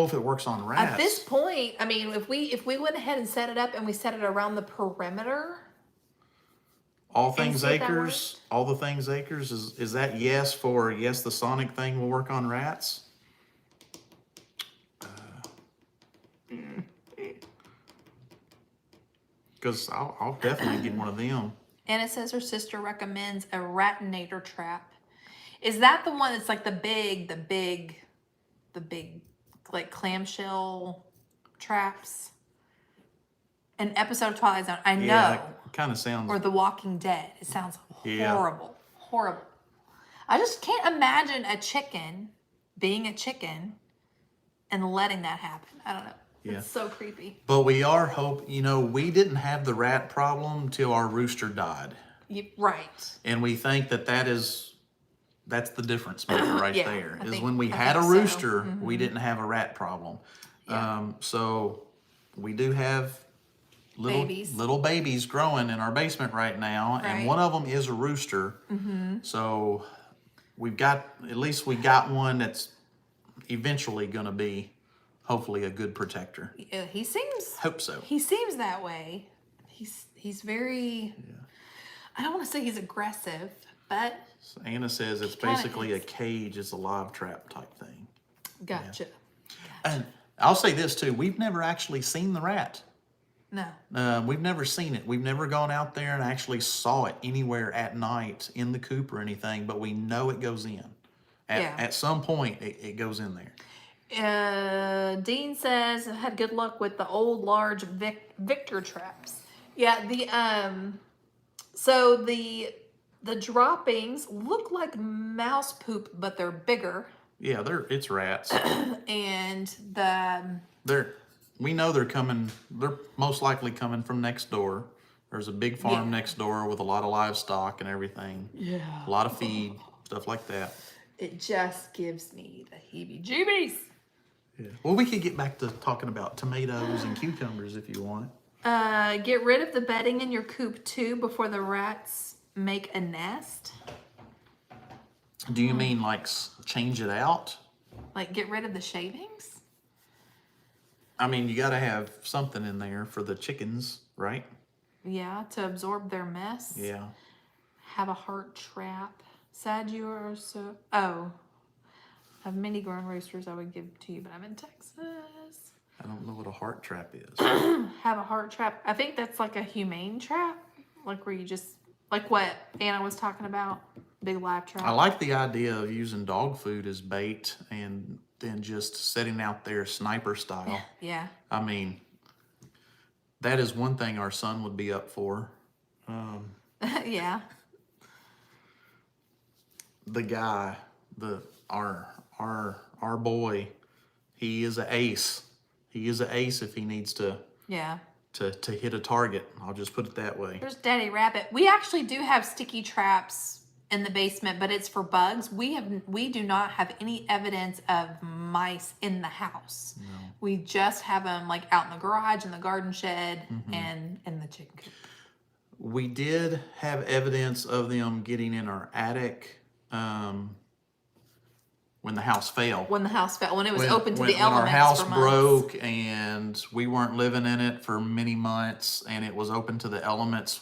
if it works on rats. At this point, I mean, if we went ahead and set it up and we set it around the perimeter. All things acres, all the things acres, is that yes, the sonic thing will work on rats? Because I'll definitely get one of them. And it says her sister recommends a ratinator trap. Is that the one that's like the big, like clamshell traps? An episode of Twilight Zone. I know. Yeah, it kind of sounds. Or The Walking Dead. It sounds Yeah. horrible. Horrible. I just can't imagine a chicken being a chicken and letting that happen. I don't know. Yeah. It's so creepy. But we are we didn't have the rat problem till our rooster died. Right. And we think that's the difference maker right Yeah, there. I When we think had a so. rooster, we didn't have a rat problem. Yeah. So we do have little babies growing in our basement right now, and Right. one of them is a rooster. So we got one that's eventually going to be hopefully a good protector. Yeah, he seems. Hope so. He seems that way. He's very. Yeah. I don't want to say he's aggressive, but So Anna says it's kinda basically a is. cage. It's a live trap type thing. gotcha. And I'll say this too: we've never actually seen the rat. No. We've never seen it. We've never gone out there and actually saw it anywhere at night in the coop or anything, but we know it goes in. At some point, it goes in there. Dean says I had good luck with the old large Victor traps. Yeah, so the droppings look like mouse poop, but they're bigger. Yeah, it's rats. And We know they're coming. They're most likely coming from next door. There's a big farm next door with a lot of livestock and everything. Yeah. A lot of feed, stuff like that. It just gives me the heebie-jeebies. Yeah. Well, we could get back to talking about tomatoes and cucumbers if you want. Get rid of the bedding in your coop too before the rats make a nest. Do you mean like change it out? Like get rid of the shavings? I mean, you got to have something in there for the chickens, right? Yeah, to absorb their mess. Yeah. Have a heart trap. Sad you are so. Oh. I have many grown roosters I would give to you, but I'm in Texas. I don't know what a heart trap is. Have a heart trap. I think that's like a humane trap. Like where you just. Like what Anna was talking about. Big live trap. I like the idea of using dog food as bait and then just setting out there sniper style. Yeah. I mean, that is one thing our son would be up for. Yeah. The guy, our boy, he is an ace. He is an ace if he needs to Yeah. to hit a target. I'll just put it that way. There's Daddy Rabbit. We actually do have sticky traps in the basement, but it's for bugs. We do not have any evidence of mice in the house. No. We just have them like out in the garage, in the garden shed, and in the chicken coop. We did have evidence of them getting in our attic when the house fell. When the house fell, when it was open to the when our elements house for months. broke and we weren't living in it for many months and it was open to the elements,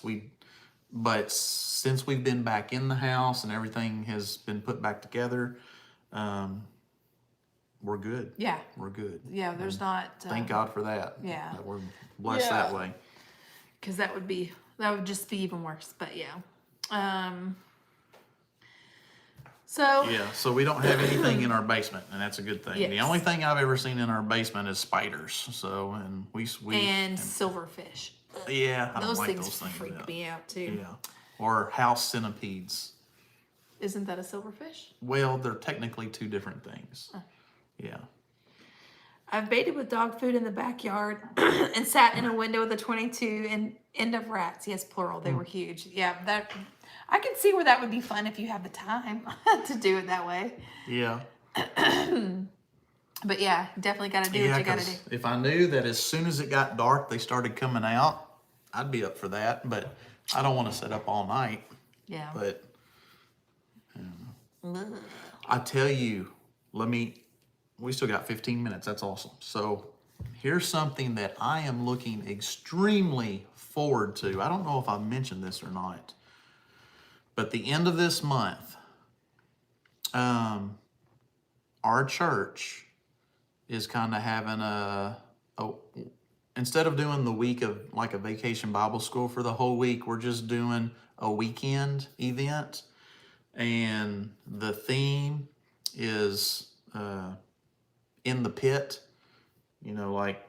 but since we've been back in the house and everything has been put back together, we're good. Yeah. We're good. Yeah, there's not. Thank God for that. Yeah. That we're blessed that way. Because that would just be even worse. But yeah. So. Yeah, so we don't have anything in our basement, and that's a good thing. Yes. The only thing I've ever seen in our basement is spiders. So, and we And silverfish. yeah, I Those don't like things those things. freak me out too. Yeah, or house centipedes. Isn't that a silverfish? Well, they're technically two different things. Yeah. I've baited with dog food in the backyard and sat in a window with a 22 and end of rats. Yes, plural. They were huge. Yeah, that I can see where that would be fun if you have the time to do it that way. Yeah. But yeah, definitely got to do what you got to do. If I knew that as soon as it got dark, they started coming out, I'd be up for that. But I don't want to sit up all night. Yeah. But I tell you, we still got 15 minutes. That's awesome. So here's something that I am looking extremely forward to. I don't know if I mentioned this or not, but the end of this month, our church is kind of having instead of doing the week of like a vacation Bible school for the whole week, we're just doing a weekend event. And the theme is in the pit. You know, like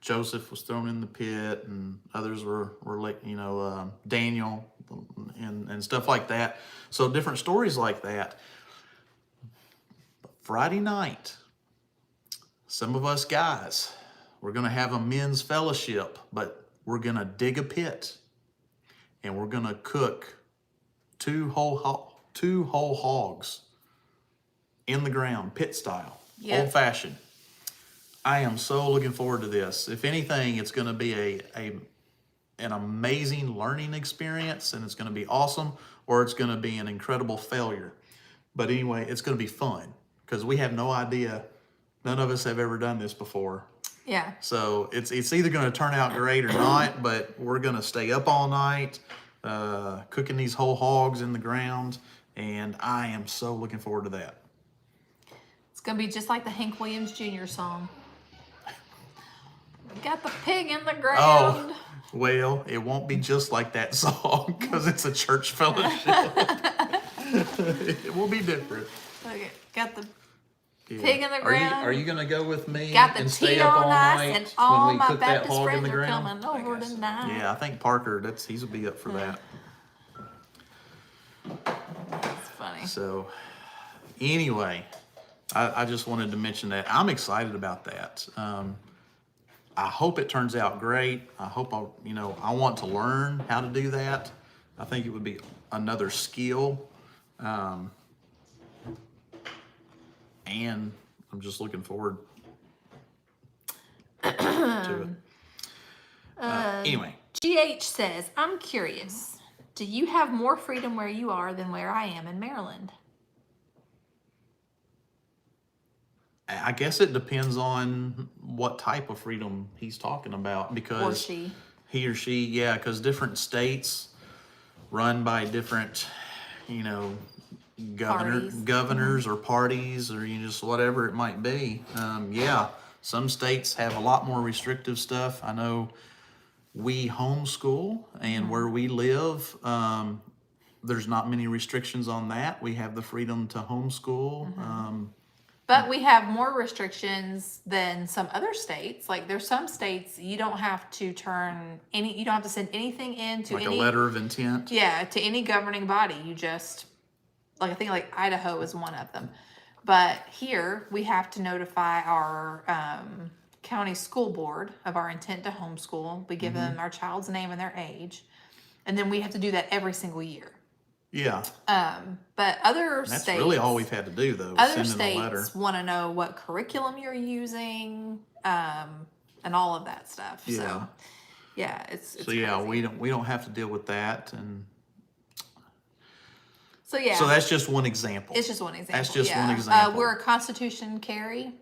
Joseph was thrown in the pit and others were like, Daniel and stuff like that. So different stories like that. But Friday night, some of us guys, we're going to have a men's fellowship, but we're going to dig a pit and we're going to cook two whole hogs in the ground, pit style, old fashioned. I am so looking forward to this. If anything, it's going to be an amazing learning experience, and it's going to be awesome, or it's going to be an incredible failure. But anyway, it's going to be fun because we have no idea. None of us have ever done this before. Yeah. So it's either going to turn out great or not, but we're going to stay up all night cooking these whole hogs in the ground, and I am so looking forward to that. It's going to be just like the Hank Williams Jr. song. We got the pig in the ground. Oh, well, it won't be just like that song because it's a church fellowship. It will be different. Okay, got the pig in the ground. Are you going to go with me got the and stay tea up on all ice, night and all when we my cook that Baptist hog in friends the are ground? coming over tonight. Yeah, I think Parker, he'll be up for that. That's funny. So, anyway, I just wanted to mention that. I'm excited about that. I hope it turns out great. I hope I want to learn how to do that. I think it would be another skill. And I'm just looking forward to it. Anyway. GH says, I'm curious. Do you have more freedom where you are than where I am in Maryland? I guess it depends on what type of freedom he's talking about, because Or she. he or she, yeah, because different states run by different, governors or parties or just whatever it might be. Yeah, some states have a lot more restrictive stuff. I know we homeschool, and where we live, there's not many restrictions on that. We have the freedom to homeschool. But we have more restrictions than some other states. Like there's some states you don't have to you don't have to send anything in to like any a letter of intent. Yeah, to any governing body. You just I think like Idaho is one of them. But here we have to notify our county school board of our intent to homeschool. We give them our child's name and their age. And then we have to do that every single year. Yeah. But other That's states, really all we've had to do, though. other send in a letter. states want to know what curriculum you're using, and all of that stuff. Yeah. So, yeah, it's So yeah, crazy. we don't have to deal with that, and So yeah, so that's just one example. it's just one example. That's just yeah. one example. We're a Constitution carry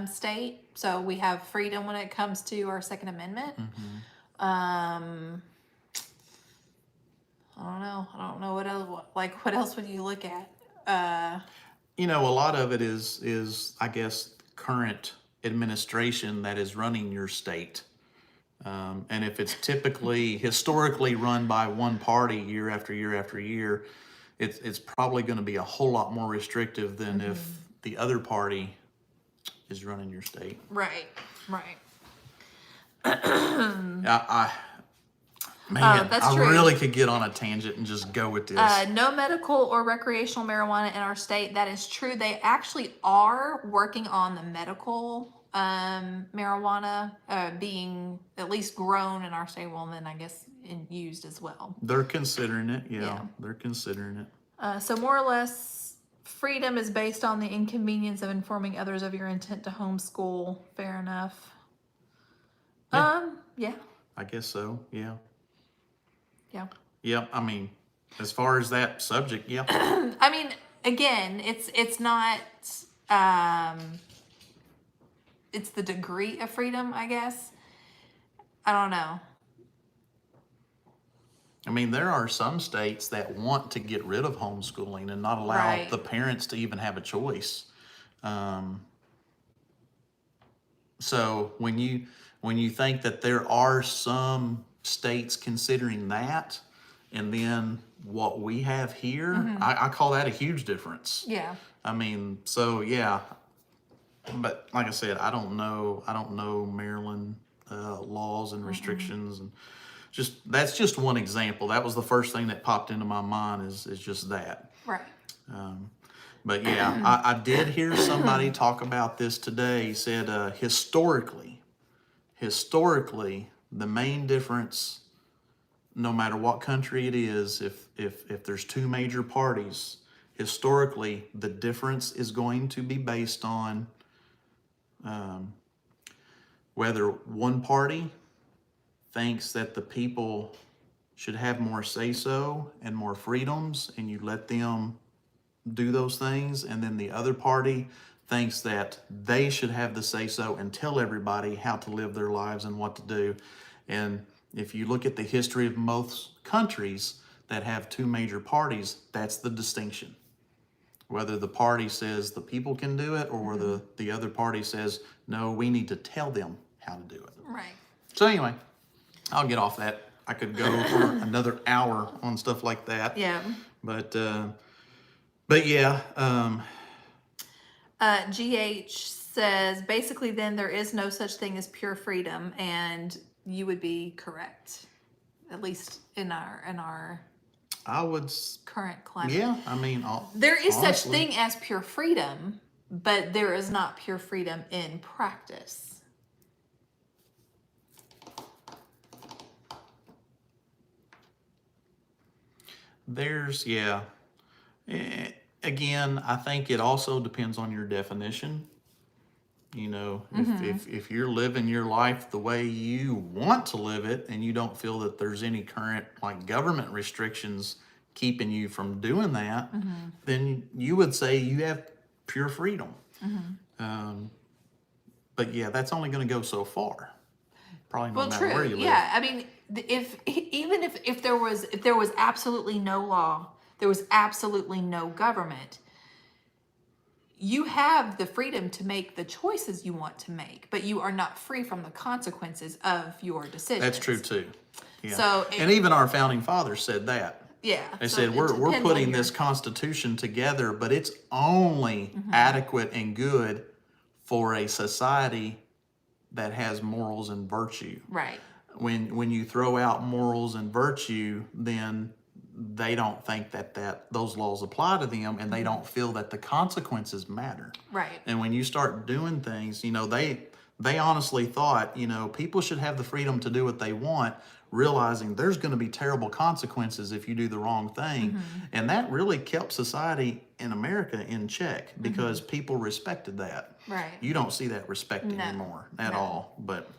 state, so we have freedom when it comes to our Second Amendment. I don't know what else. What else would you look at? A lot of it is I guess current administration that is running your state. And if it's historically run by one party year after year after year, it's probably going to be a whole lot more restrictive than if the other party is running your state. Right. Man, That's I true. really could get on a tangent and just go with this. No medical or recreational marijuana in our state. That is true. They actually are working on the medical marijuana being at least grown in our state. Well, then I guess used as well. They're considering it. Yeah, Yeah. they're considering it. So more or less, freedom is based on the inconvenience of informing others of your intent to homeschool. Fair enough. Yeah. I guess so. Yeah. Yeah. Yeah. I mean, as far as that subject, yeah. I mean, again, it's not it's the degree of freedom, I guess. I don't know. I mean, there are some states that want to get rid of homeschooling and not allow Right. the parents to even have a choice. So when you think that there are some states considering that, and then what we have here, I call that a huge difference. Yeah. I mean, so yeah, but like I said, I don't know Maryland laws and restrictions, and that's just one example. That was the first thing that popped into my mind is just that. Right. But yeah, I did hear somebody talk about this today. He said historically, the main difference, no matter what country it is, if there's two major parties, historically, the difference is going to be based on whether one party thinks that the people should have more say-so and more freedoms, and you let them do those things, and then the other party thinks that they should have the say-so and tell everybody how to live their lives and what to do. And if you look at the history of most countries that have two major parties, that's the distinction. Whether the party says the people can do it, or whether the other party says, no, we need to tell them how to do it. Right. So anyway, I'll get off that. I could go for another hour on stuff like that. Yeah. But yeah. GH says basically then there is no such thing as pure freedom, and you would be correct, at least in our I would. current climate. Yeah, I mean, There is such honestly, thing as pure freedom, but there is not pure freedom in practice. There's again, I think it also depends on your definition. You know, if you're living your life the way you want to live it, and you don't feel that there's any current like government restrictions keeping you from doing that, then you would say you have pure freedom. But yeah, that's only going to go so far. Probably no matter where you live. Yeah, I mean, if there was absolutely no law, there was absolutely no government, you have the freedom to make the choices you want to make, but you are not free from the consequences of your decisions. That's true too. Yeah. So, and even our founding fathers said that. Yeah. They so said it we're depends putting on this Constitution together, but it's only adequate and good for a society that has morals and virtue. Right. When you throw out morals and virtue, then they don't think that those laws apply to them, and they don't feel that the consequences matter. Right. And when you start doing things, you know, they honestly thought, you know, people should have the freedom to do what they want, realizing there's going to be terrible consequences if you do the wrong thing. And that really kept society in America in check, because people respected that. Right. You don't see that respect anymore at No. all. But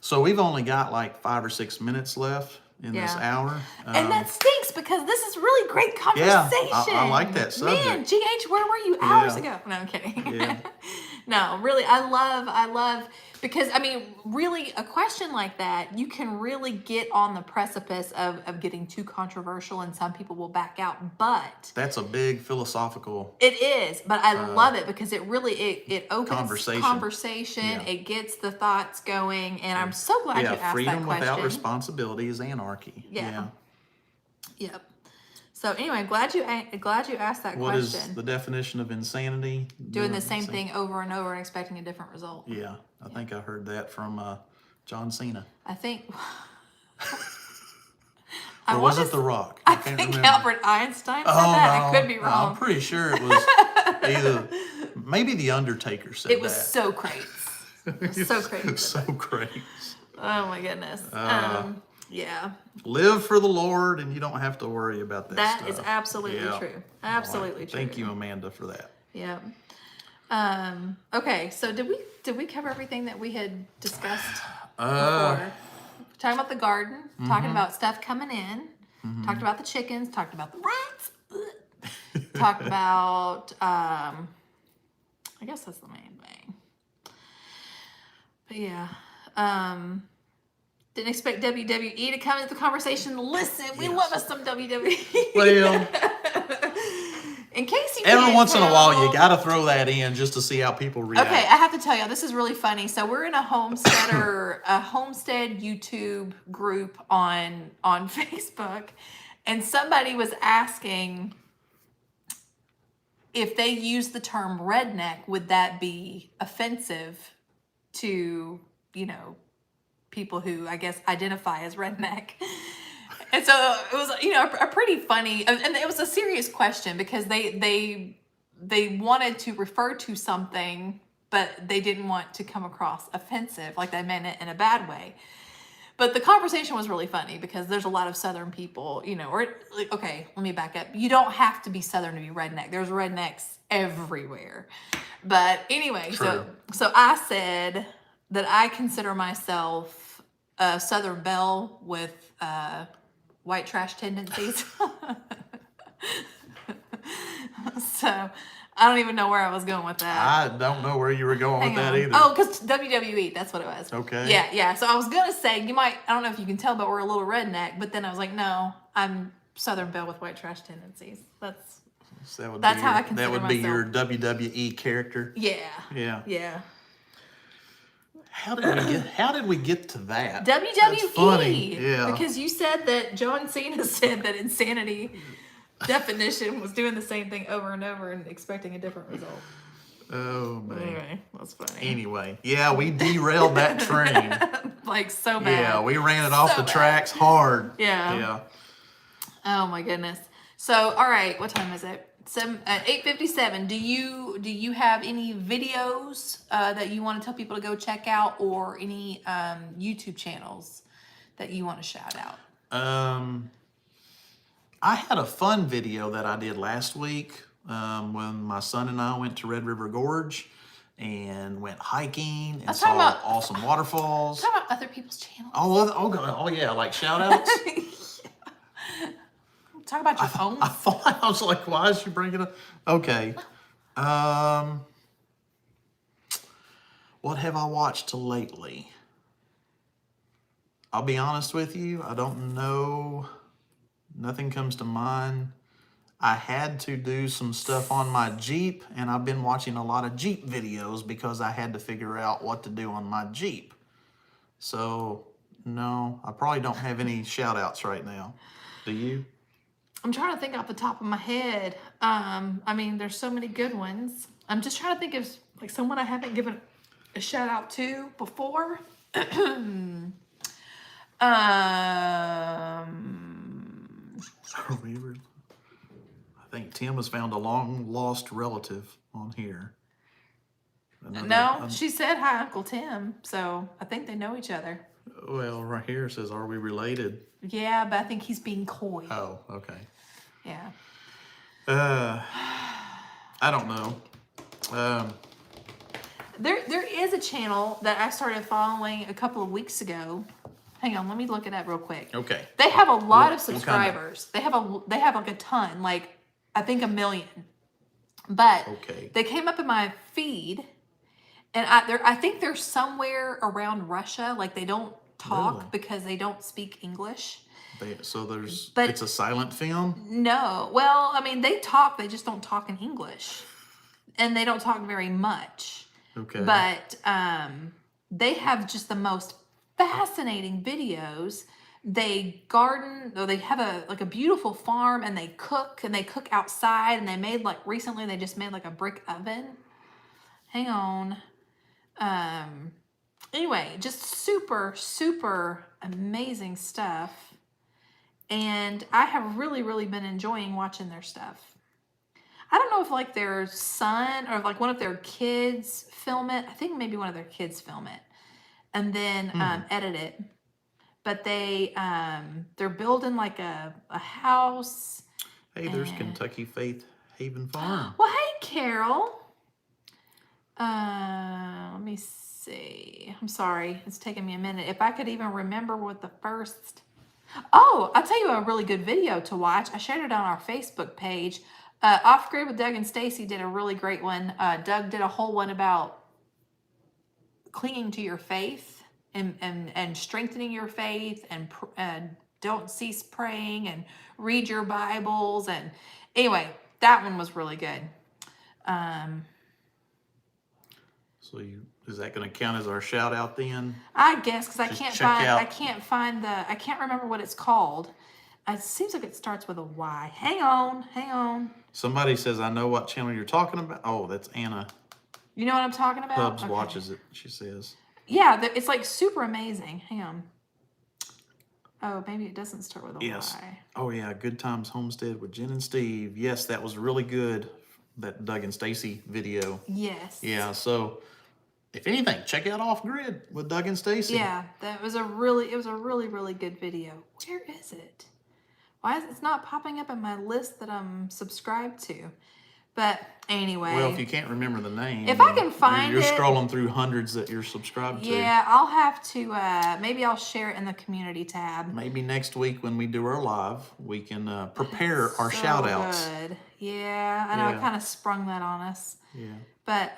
so we've only got like 5 or 6 minutes left in this hour. And that stinks, because this is really great Yeah, conversation. I like that subject. Man, GH, where were you hours Yeah. ago? No, I'm kidding. Yeah. No, really, I love, because, I mean, really, a question like that, you can really get on the precipice of getting too controversial, and some people will back out, but That's a big philosophical. it is, but I love it, because it really, it opens Conversation. Yeah. It gets the thoughts going, and I'm so glad you asked that freedom question. without responsibility is anarchy. Yeah. Yep. So anyway, glad you asked that What question. is the definition of insanity? Doing the same thing over and over and expecting a different result. Yeah, I think I heard that from John Cena. I think Or was it The Rock? I think Albert Einstein said that. No, I could be no, wrong. I'm pretty sure it was either, maybe The Undertaker said that. It was Socrates. Socrates. Socrates. Oh my goodness. Yeah. Live for the Lord, and you don't have to worry about that That stuff. is absolutely Yeah. true. Absolutely true. Thank you, Amanda, for that. Yeah. Okay, so did we cover everything that we had discussed before? Talking about the garden, talking about stuff coming in, talked about the chickens, talked about the rats, talked about I guess that's the main thing. But yeah. Didn't expect WWE to come into the conversation. Listen, we love us some WWE. Well, in case you every can't once in a while, you tell- got to throw that in just to see how people react. Okay, I have to tell you, this is really funny. So we're in a Homestead YouTube group on Facebook, and somebody was asking if they use the term redneck, would that be offensive to, people who I guess identify as redneck? And so it was, a pretty funny, and it was a serious question because they wanted to refer to something, but they didn't want to come across offensive, like they meant it in a bad way. But the conversation was really funny because there's a lot of Southern people, okay, let me back up. You don't have to be Southern to be redneck. There's rednecks everywhere. But anyway, True. so I said that I consider myself a Southern belle with white trash tendencies. So I don't even know where I was going with that. I don't know where you were going with that either. Oh, because WWE, that's what it was. Okay. Yeah. So I was going to say, I don't know if you can tell, but we're a little redneck. But then I was like, no, I'm Southern belle with white trash tendencies. That's So how I consider that would be your myself. WWE character. Yeah. Yeah. Yeah. How did we get to that? WWE. That's funny. Yeah. Because you said that John Cena said that insanity definition was doing the same thing over and over and expecting a different result. Oh man. Anyway, that's funny. Anyway, yeah, we derailed that train. Like so bad. Yeah, we ran it off So the bad. tracks hard. Yeah. Yeah. Oh my goodness. So, all right, what time is it? 8:57. Do you have any videos that you want to tell people to go check out, or any YouTube channels that you want to shout out? I had a fun video that I did last week when my son and I went to Red River Gorge and went hiking and saw awesome waterfalls. Talk about other people's channels. Oh yeah, like shout-outs. Talk about your phone. I thought, I was like, why is she bringing it up? Okay. What have I watched lately? I'll be honest with you, I don't know. Nothing comes to mind. I had to do some stuff on my Jeep, and I've been watching a lot of Jeep videos because I had to figure out what to do on my Jeep. So, no, I probably don't have any shout-outs right now. Do you? I'm trying to think off the top of my head. There's so many good ones. I'm just trying to think of like someone I haven't given a shout out to before. I think Tim has found a long lost relative on here. She said hi, Uncle Tim. So I think they know each other. Well, right here it says, "Are we related?" Yeah, but I think he's being coy. Oh, okay. Yeah. I don't know. There is a channel that I started following a couple of weeks ago. Hang on, let me look it up real quick. Okay. They have a lot of What kind of- subscribers. They have like a ton, like I think 1 million. But Okay. they came up in my feed, and I think they're somewhere around Russia. Like they don't talk Really? because they don't speak English. But it's a silent film? No, well, they talk. They just don't talk in English, and they don't talk very much. Okay. But they have just the most fascinating videos. They garden, or they have a beautiful farm, and they cook outside, and they made recently they just made a brick oven. Hang on. anyway, just super, super amazing stuff. And I have really, really been enjoying watching their stuff. I don't know if like their son or like one of their kids film it. I think maybe one of their kids film it and then edit it. But they're building like a house. Hey, there's Kentucky Faith Haven Farm. Well, hey, Carol. Let me see. I'm sorry. It's taking me a minute. If I could even remember what the first... Oh, I'll tell you a really good video to watch. I shared it on our Facebook page. Off Grid with Doug and Stacy did a really great one. Doug did a whole one about clinging to your faith and strengthening your faith and don't cease praying and read your Bibles. And anyway, that one was really good. So is that going to count as our shout out then? I guess because I can't remember what it's called. It seems like it starts with a Y. Hang on. Somebody says, I know what channel you're talking about. Oh, that's Anna. You know what I'm talking about? Hubs watches it, she says. Yeah, it's like super amazing. Hang on. Oh, maybe it doesn't start with a Y. Oh, yeah. Good Times Homestead with Jen and Steve. Yes, that was really good. That Doug and Stacy video. Yes. Yeah, so if anything, check out Off Grid with Doug and Stacy. Yeah, it was a really, really good video. Where is it? Why is it's not popping up in my list that I'm subscribed to? But anyway. Well, if you can't remember the name. If I can find you're it. You're scrolling through hundreds that you're subscribed to. Yeah, I'll have to, maybe I'll share it in the community tab. Maybe next week when we do our live, we can prepare our shout outs. Good. Yeah, I know I kind of sprung that on us. Yeah. But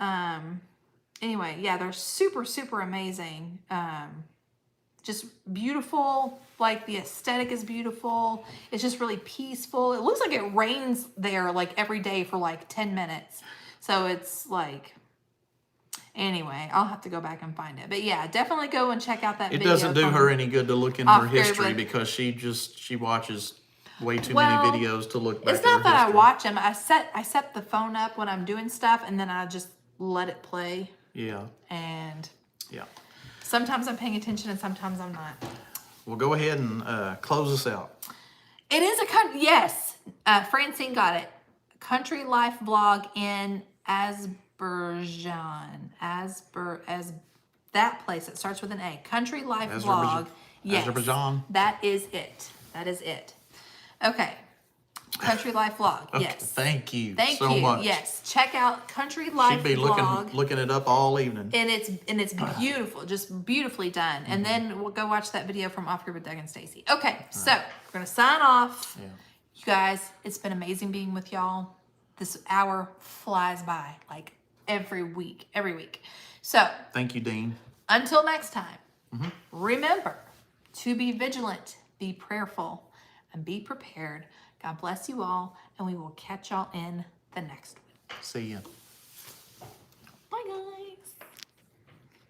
anyway, yeah, they're super, super amazing. Just beautiful. Like the aesthetic is beautiful. It's just really peaceful. It looks like it rains there like every day for like 10 minutes. So it's like, anyway, I'll have to go back and find it. But yeah, definitely go and check out that video. It doesn't do her any good to look in her history because she watches way too many videos to look back at her history. It's not that I watch them. I set the phone up when I'm doing stuff and then I just let it play. Yeah. And yeah. Sometimes I'm paying attention and sometimes I'm not. Well, go ahead and close us out. It is yes. Francine got it. Country life vlog in Azerbaijan. That place. It starts with an A. Country life vlog. Yes. Azerbaijan. That is it. Okay. Country life vlog. Okay, yes. Thank you Thank so you. much. Yes. Check out Country Life She'd be vlog. looking it up all evening. And it's beautiful, just beautifully done. And then we'll go watch that video from Off Grid with Doug and Stacy. Okay, so we're gonna sign off. Yeah. You guys, it's been amazing being with y'all. This hour flies by like every week. So thank you, Dean. Until next time, remember to be vigilant, be prayerful, and be prepared. God bless you all, and we will catch y'all in the next one. See ya.